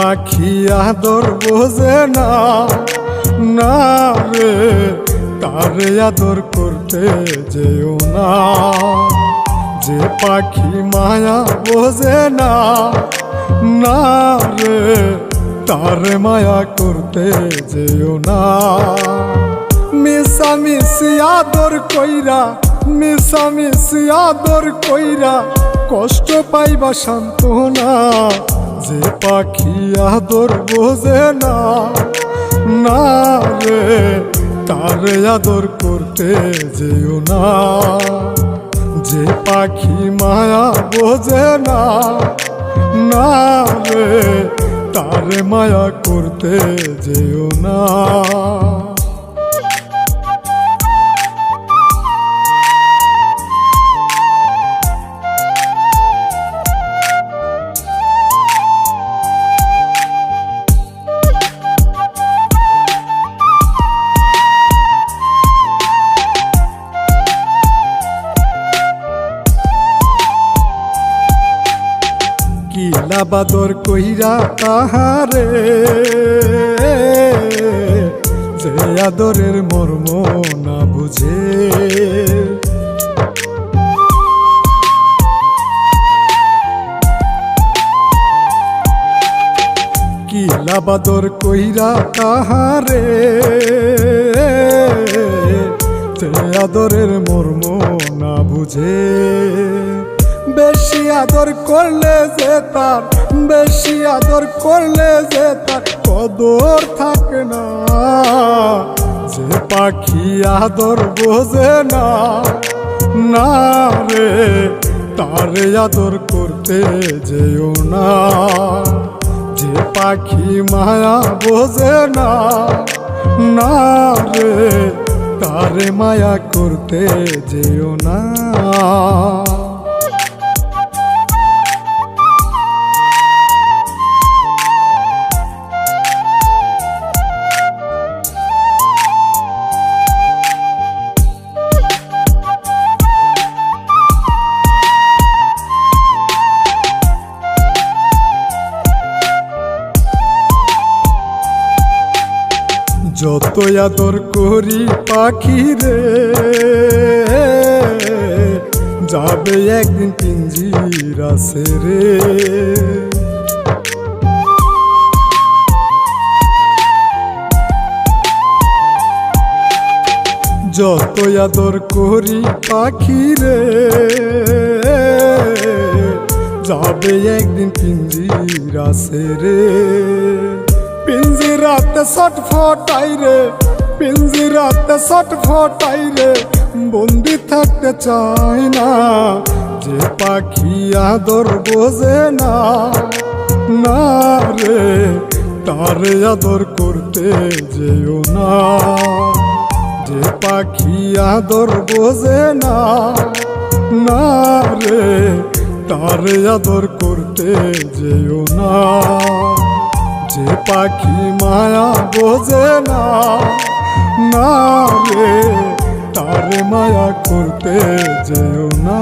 পাখি আদর বোঝে না, না রে তারে আদর করতে যেও না। যে পাখি মায়া বোঝে না, না রে তারে মায়া করতে যেও না। মিশামিশি আদর কইরা, মিশামিশি আদর কইরা কষ্ট পাইবা সান্ত্বনা। যে পাখি আদর বোঝে না, না রে তারে আদর করতে যেও না। যে পাখি মায়া বোঝে না, না রে তারে মায়া করতে যেও না। কিলা বাদর কইরা তাহারে, যে আদরের মর্ম না বুঝে। কিলা বাদর কইরা তাহারে, যে আদরের মর্ম না বুঝে। বেশি আদর করলে যে তার, বেশি আদর করলে যে তার কদর থাকে না। যে পাখি আদর বোঝে না, না রে তারে আদর করতে যেও না। যে পাখি মায়া বোঝে না, না রে তারে মায়া করতে যেও না। যত আদর করি পাখি রে, যাবে একদিন পিঞ্জিরা ছেড়ে। যত আদর করি পাখি রে, যাবে একদিন পিঞ্জিরা ছেড়ে। পিঞ্জিরাতে ছটফটাই রে, পিঞ্জিরাতে ছটফটাই রে, বন্দি থাকতে চাই না। যে পাখি আদর বোঝে না, না রে তারে আদর করতে যেও না। যে পাখি আদর বোঝে না, না রে তারে আদর করতে যেও না। যে পাখি মায়া বোঝে না, না রে তারে মায়া করতে যেও না।